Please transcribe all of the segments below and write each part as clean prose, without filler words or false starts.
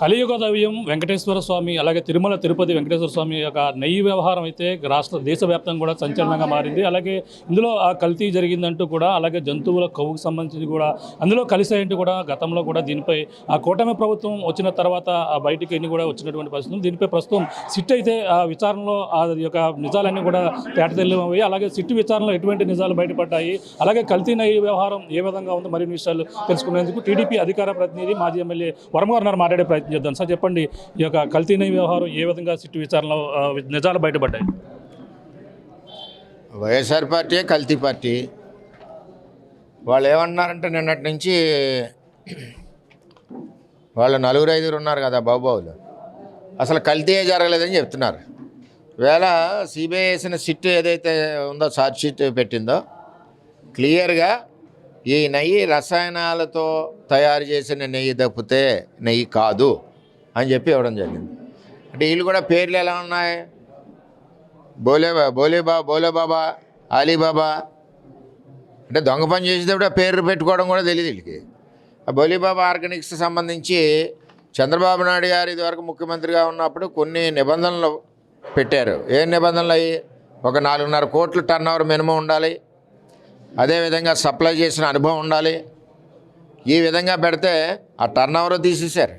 కలియుగ దైవం వెంకటేశ్వర స్వామి అలాగే తిరుమల తిరుపతి వెంకటేశ్వర స్వామి యొక్క నెయ్యి వ్యవహారం అయితే దేశవ్యాప్తంగా కూడా సంచలనంగా మారింది. అలాగే ఇందులో ఆ కల్తీ జరిగిందంటూ కూడా, అలాగే జంతువుల కొవ్వుకు సంబంధించి కూడా అందులో కలిసాయంటూ కూడా గతంలో కూడా దీనిపై ఆ కూటమి ప్రభుత్వం వచ్చిన తర్వాత బయటికి ఎన్ని కూడా వచ్చినటువంటి పరిస్థితులు. దీనిపై ప్రస్తుతం సిట్ అయితే ఆ విచారణలో ఆ యొక్క నిజాలన్నీ కూడా తేటతెల్లమయ్యాయి. అలాగే సిట్ విచారణలో ఎటువంటి నిజాలు బయటపడ్డాయి, అలాగే కల్తీ నెయ్యి వ్యవహారం ఏ విధంగా ఉందో మరిన్ని విషయాలు తెలుసుకునేందుకు టీడీపీ అధికార ప్రతినిధి మాజీ ఎమ్మెల్యే వరం గారు మాట్లాడే ప్రయత్నం చేద్దాం. సార్ చెప్పండి, ఈ యొక్క కల్తీ నెయ్యి వ్యవహారం ఏ విధంగా సిట్టు విచారణలో నిజాలు బయటపడ్డాయి? వైఎస్ఆర్ పార్టీ కల్తీ పార్టీ. వాళ్ళు ఏమన్నారంటే నిన్నటి నుంచి వాళ్ళు 4-5 ఉన్నారు కదా బాబుబాబులు, అసలు కల్తీయే జరగలేదని చెప్తున్నారు. వేళ సిబిఐ వేసిన సిట్ ఏదైతే ఉందో ఛార్జ్ షీట్ పెట్టిందో క్లియర్గా ఈ నెయ్యి రసాయనాలతో తయారు చేసిన నెయ్యి తప్పితే నెయ్యి కాదు అని చెప్పి ఇవ్వడం జరిగింది. అంటే వీళ్ళు కూడా పేర్లు ఎలా ఉన్నాయి, బోలేబాబా, అలీబాబా, అంటే దొంగ పని చేసేటప్పుడు ఆ పేరు పెట్టుకోవడం కూడా తెలియదు వీళ్ళకి. ఆ బోలేబాబా ఆర్గానిక్స్ సంబంధించి చంద్రబాబు నాయుడు గారు ఇదివరకు ముఖ్యమంత్రిగా ఉన్నప్పుడు కొన్ని నిబంధనలు పెట్టారు. ఏ నిబంధనలు అయ్యి, ఒక 4.5 కోట్ల టర్నోవర్ మినిమం ఉండాలి, అదేవిధంగా సప్లై చేసిన అనుభవం ఉండాలి. ఈ విధంగా పెడితే ఆ టర్నోవర్ తీసేశారు.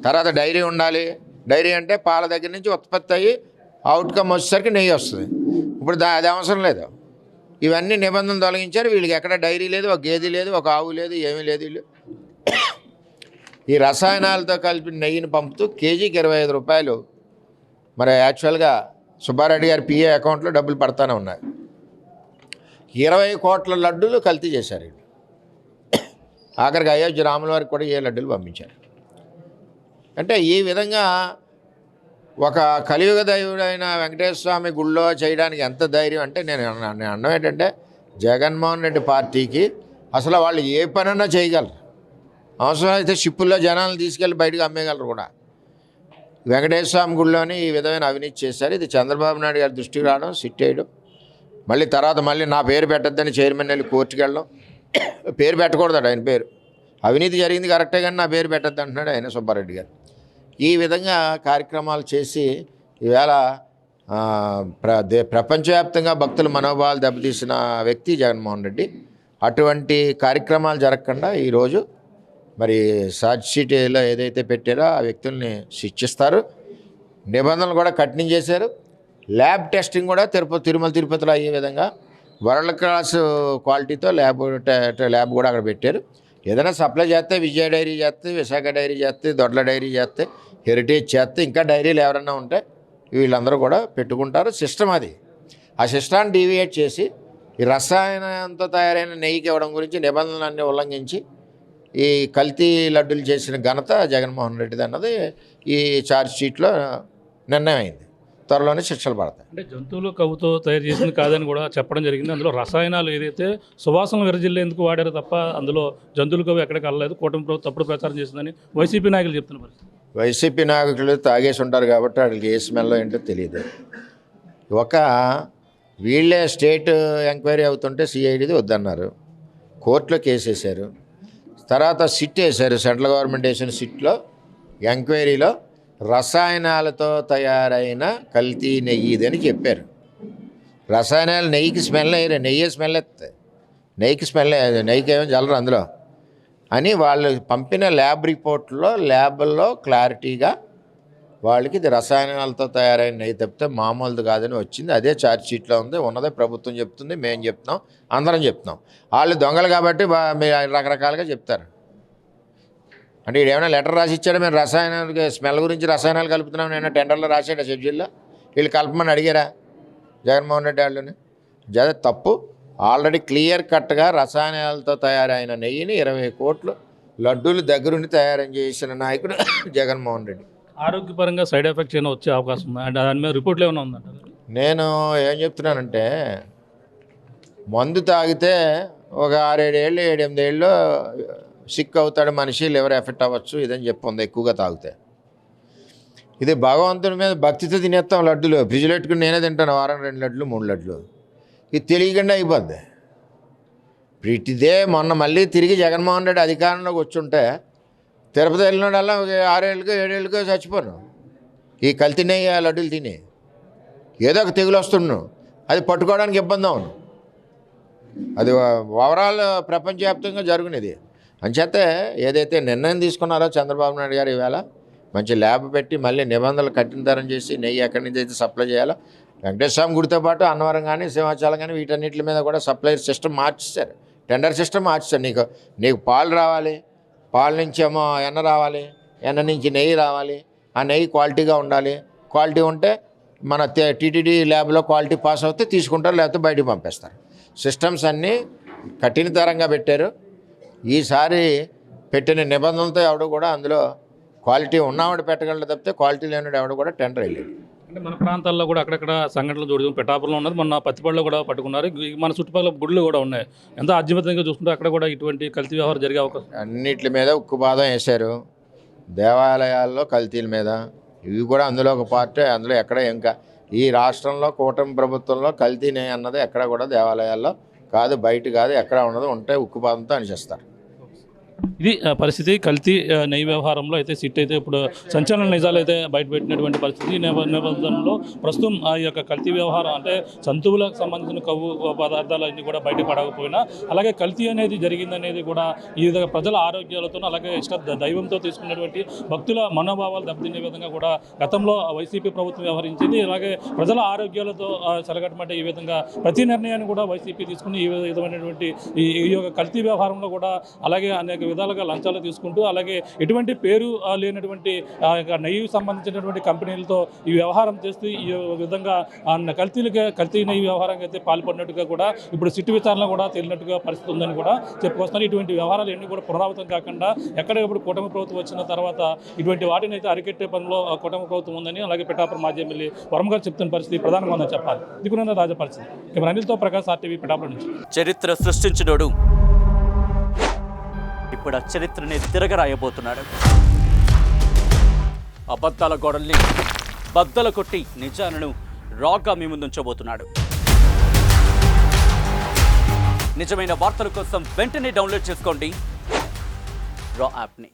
తర్వాత డైరీ ఉండాలి. డైరీ అంటే పాల దగ్గర నుంచి ఉత్పత్తి అయ్యి అవుట్కమ్ వచ్చేసరికి నెయ్యి వస్తుంది. ఇప్పుడు అది అవసరం లేదు. ఇవన్నీ నిబంధనలు తొలగించారు. వీళ్ళకి ఎక్కడ డైరీ లేదు, ఒక గేదె లేదు, ఒక ఆవు లేదు, ఏమీ లేదు. వీళ్ళు ఈ రసాయనాలతో కలిపి నెయ్యిని పంపుతూ కేజీకి 25 రూపాయలు మరి యాక్చువల్గా సుబ్బారెడ్డి గారి పిఏ అకౌంట్లో డబ్బులు పడతానే ఉన్నాయి. 20 కోట్ల లడ్డూలు కల్తీ చేశారు వీళ్ళు. ఆఖరికి అయోధ్య రాముల వారికి కూడా ఏ లడ్డూలు పంపించారు. అంటే ఈ విధంగా ఒక కలియుగ దైవుడైన వెంకటేశ్వర స్వామి గుళ్ళో చేయడానికి ఎంత ధైర్యం అంటే, నేను అన్నం ఏంటంటే జగన్మోహన్ రెడ్డి పార్టీకి అసలు వాళ్ళు ఏ పనన్నా చేయగలరు. అవసరమైతే షిప్పుల్లో జనాలను తీసుకెళ్ళి బయటకు అమ్మేయగలరు కూడా. వెంకటేశ్వర స్వామి గుళ్ళోని ఈ విధమైన అవినీతి చేశారు. ఇది చంద్రబాబు నాయుడు గారి దృష్టికి రావడం, సిట్ వేయడం, మళ్ళీ తర్వాత నా పేరు పెట్టద్దని చైర్మన్ వెళ్ళి కోర్టుకు వెళ్ళడం. పేరు పెట్టకూడదు ఆయన పేరు, అవినీతి జరిగింది కరెక్టే కానీ నా పేరు పెట్టద్దు అంటున్నాడు ఆయన సుబ్బారెడ్డి గారు. ఈ విధంగా కార్యక్రమాలు చేసి ఈవేళ ప్రపంచవ్యాప్తంగా భక్తుల మనోభావాలు దెబ్బతీసిన వ్యక్తి జగన్మోహన్ రెడ్డి. అటువంటి కార్యక్రమాలు జరగకుండా ఈరోజు మరి ఛార్జ్ షీట్లో ఏదైతే పెట్టారో ఆ వ్యక్తుల్ని శిక్షిస్తారు. నిబంధనలు కూడా కఠినం చేశారు. ల్యాబ్ టెస్టింగ్ కూడా తిరుమల తిరుపతిలో అయ్యే విధంగా వరల్డ్ క్లాస్ క్వాలిటీతో ల్యాబ్ కూడా అక్కడ పెట్టారు. ఏదైనా సప్లై చేస్తే విజయ డైరీ చేస్తే, విశాఖ డైరీ చేస్తే, దొడ్ల డైరీ చేస్తే, హెరిటేజ్ చేస్తే, ఇంకా డైరీలు ఎవరైనా ఉంటే వీళ్ళందరూ కూడా పెట్టుకుంటారు. సిస్టమ్ అది. ఆ సిస్టాన్ని డీవియేట్ చేసి ఈ రసాయనంతో తయారైన నెయ్యికి ఇవ్వడం గురించి నిబంధనలన్నీ ఉల్లంఘించి ఈ కల్తీ లడ్డూలు చేసిన ఘనత జగన్మోహన్ రెడ్డిది అన్నది ఈ ఛార్జ్ షీట్లో నిర్ణయం అయింది. త్వరలోనే శిక్షలు పడతాయి. అంటే జంతువులు కొవ్వుతో తయారు చేసింది కాదని కూడా చెప్పడం జరిగింది. అందులో రసాయనాలు ఏదైతే సువాసన విరజిల్లేందుకు వాడారో తప్ప అందులో జంతువుల కొవ్వు ఎక్కడికి వెళ్ళలేదు, కూటమి ప్రభుత్వం తప్పుడు ప్రచారం చేసిందని వైసీపీ నాయకులు చెప్తున్నారు. వైసీపీ నాయకులు తాగేసి ఉంటారు కాబట్టి వాళ్ళకి ఏ స్మెల్ ఏంటో తెలియదు. వీళ్ళే స్టేట్ ఎంక్వైరీ అవుతుంటే సిఐడిది వద్దన్నారు, కోర్టులో కేసు వేశారు. తర్వాత సిట్ వేశారు, సెంట్రల్ గవర్నమెంట్ వేసిన సిట్లో ఎంక్వైరీలో రసాయనాలతో తయారైన కల్తీ నెయ్యి ఇదని చెప్పారు. రసాయనాలు నెయ్యికి స్మెల్ అయ్యారు, నెయ్యి స్మెల్ ఎత్తాయి, నెయ్యికి ఏమో చల్లరు అందులో అని వాళ్ళు పంపిన ల్యాబ్ రిపోర్ట్లో ల్యాబ్లో క్లారిటీగా వాళ్ళకి ఇది రసాయనాలతో తయారైన నెయ్యి తప్పితే మామూలుది కాదని వచ్చింది. అదే ఛార్జ్ షీట్లో ఉంది, ఉన్నదే ప్రభుత్వం చెప్తుంది, మేము చెప్తున్నాం, అందరం చెప్తున్నాం. వాళ్ళు దొంగలు కాబట్టి రకరకాలుగా చెప్తారు. అంటే వీడు ఏమైనా లెటర్ రాసి ఇచ్చాడు, మేము రసాయనాలు స్మెల్ గురించి రసాయనాలు కలుపుతున్నాం, నేను టెండర్లో రాసాడు సబ్జెక్టులో, వీళ్ళు కలపమని అడిగారా జగన్మోహన్ రెడ్డి వాళ్ళని? అదే తప్పు. ఆల్రెడీ క్లియర్ కట్గా రసాయనాలతో తయారైన నెయ్యిని 20 కోట్లు లడ్డూలు దగ్గరుండి తయారు చేసిన నాయకుడు జగన్మోహన్ రెడ్డి. ఆరోగ్యపరంగా సైడ్ ఎఫెక్ట్స్ ఏమైనా వచ్చే అవకాశం ఉంది అంటే దాని మీద రిపోర్ట్లు ఏమైనా ఉందంట? నేను ఏం చెప్తున్నానంటే, మందు తాగితే ఒక 6-7 ఏళ్ళు 7-8 ఏళ్ళు సిక్ అవుతాడు మనిషి, లివర్ ఎఫెక్ట్ అవ్వచ్చు ఇదని చెప్పుంది ఎక్కువగా తాగితే. ఇది భగవంతుని మీద భక్తితో తినేస్తాం లడ్డులు, ఫ్రిడ్జ్లో పెట్టుకుని నేనే తింటాను వారం 2 లడ్లు 3 లడ్లు. ఇది తెలియకుండా అయిపోద్ది. ఇదే మొన్న మళ్ళీ తిరిగి జగన్మోహన్ రెడ్డి అధికారంలోకి వచ్చుంటే తిరుపతి వెళ్ళినోడల్లా 6 ఏళ్ళకో 7 ఏళ్ళకో చచ్చిపోను ఈ కల్తీ నెయ్యి ఆ లడ్డూలు తిని. ఏదో ఒక తెగులు వస్తున్నాను, అది పట్టుకోవడానికి ఇబ్బంది అవును. అది ఓవరాల్ ప్రపంచవ్యాప్తంగా జరుగునేది. అంచేతే ఏదైతే నిర్ణయం తీసుకున్నారో చంద్రబాబు నాయుడు గారు ఈవేళ మంచి ల్యాబ్ పెట్టి మళ్ళీ నిబంధనలు కఠినతరం చేసి నెయ్యి ఎక్కడి నుంచి అయితే సప్లై చేయాలో వెంకటేశ్వర స్వామి గుడితో పాటు అన్నవరం కానీ సింహాచలం కానీ వీటన్నిటి మీద కూడా సప్లై సిస్టమ్ మార్చేశారు, టెండర్ సిస్టమ్ మార్చేశారు. నీకు పాలు రావాలి, పాల నుంచి ఏమో ఎన్న రావాలి, ఎన్న నుంచి నెయ్యి రావాలి, ఆ నెయ్యి క్వాలిటీగా ఉండాలి. క్వాలిటీ ఉంటే మన టీటీడీ ల్యాబ్లో క్వాలిటీ పాస్ అవుతే తీసుకుంటారు, లేకపోతే బయటికి పంపేస్తారు. సిస్టమ్స్ అన్నీ కఠినతరంగా పెట్టారు. ఈసారి పెట్టిన నిబంధనలతో ఎవడు కూడా అందులో క్వాలిటీ ఉన్నవాడు పెట్టగలడు తప్పితే క్వాలిటీ లేనివాడు ఎవడు కూడా టెండర్ వేయలేడు. అంటే మన ప్రాంతాల్లో కూడా అక్కడక్కడ సంఘటనలు జరుగుతుంది. పిఠాపురంలో ఉన్నది, మొన్న పత్తిపాడులో కూడా పట్టుకున్నారు. మన చుట్టుపక్కల గుళ్ళు కూడా ఉన్నాయి. ఎంత అద్భుతంగా చూసుకుంటే అక్కడ కూడా ఇటువంటి కల్తీ వ్యవహారం జరిగే అవకాశం. అన్నిటి మీద ఉక్కుపాదం వేశారు. దేవాలయాల్లో కల్తీల మీద ఇవి కూడా అందులో ఒక పార్టీ. అందులో ఎక్కడ ఇంకా ఈ రాష్ట్రంలో కూటమి ప్రభుత్వంలో కల్తీనే అన్నది ఎక్కడ కూడా దేవాలయాల్లో కాదు, బయట కాదు, ఎక్కడ ఉన్నది ఉంటే ఉక్కుపాదంతో అనిచేస్తారు. ఇది పరిస్థితి. కల్తీ నెయ్యి వ్యవహారంలో అయితే సిట్ అయితే ఇప్పుడు సంచలన నిజాలు అయితే బయటపెట్టినటువంటి పరిస్థితి. ఈ నేపథ్యంలో ప్రస్తుతం ఆ యొక్క కల్తీ వ్యవహారం అంటే జంతువులకు సంబంధించిన కొవ్వు పదార్థాలన్నీ కూడా బయటపడకపోయినా అలాగే కల్తీ అనేది జరిగిందనేది కూడా ఈ విధంగా ప్రజల ఆరోగ్యాలతో అలాగే ఇష్ట దైవంతో తీసుకున్నటువంటి భక్తుల మనోభావాలు దెబ్బతినే విధంగా కూడా గతంలో వైసీపీ ప్రభుత్వం వ్యవహరించింది. అలాగే ప్రజల ఆరోగ్యాలతో చెలగటమంటే ఈ విధంగా ప్రతి నిర్ణయాన్ని కూడా వైసీపీ తీసుకుని ఈ విధమైనటువంటి ఈ యొక్క కల్తీ వ్యవహారంలో కూడా అలాగే అనేక విధాలుగా లంచాలు తీసుకుంటూ అలాగే ఎటువంటి పేరు లేనటువంటి నెయ్యి సంబంధించినటువంటి కంపెనీలతో ఈ వ్యవహారం చేస్తూ ఈ విధంగా కల్తీ నెయ్యి వ్యవహారంగా అయితే పాల్పడినట్టుగా కూడా ఇప్పుడు సిట్టు విచారణ కూడా తేలినట్టుగా పరిస్థితి ఉందని కూడా చెప్పుకొస్తున్నారు. ఇటువంటి వ్యవహారాలు ఎన్ని కూడా పునరావృతం కాకుండా ఎక్కడెప్పుడు కూటమి ప్రభుత్వం వచ్చిన తర్వాత ఇటువంటి వాటిని అయితే అరికెట్టే పనిలో కూటమి ప్రభుత్వం ఉందని అలాగే పిఠాపురం మాజీ ఎమ్మెల్యే వరం గారు చెప్తున్న పరిస్థితి ప్రధానంగా ఉందని చెప్పాలి. దిగున రాజా పరిస్థితి. కెమెరా అనిల్తో ప్రకాష్, RTV, పిఠాపురం నుంచి. చరిత్ర సృష్టించినోడు ఇప్పుడు ఆ చరిత్రని తిరగరాయబోతున్నాడు. అబద్ధాల గోడల్ని బద్దలు కొట్టి నిజాలను రాగా మీ ముందుంచబోతున్నాడు. నిజమైన వార్తల కోసం వెంటనే డౌన్లోడ్ చేసుకోండి రా యాప్ని.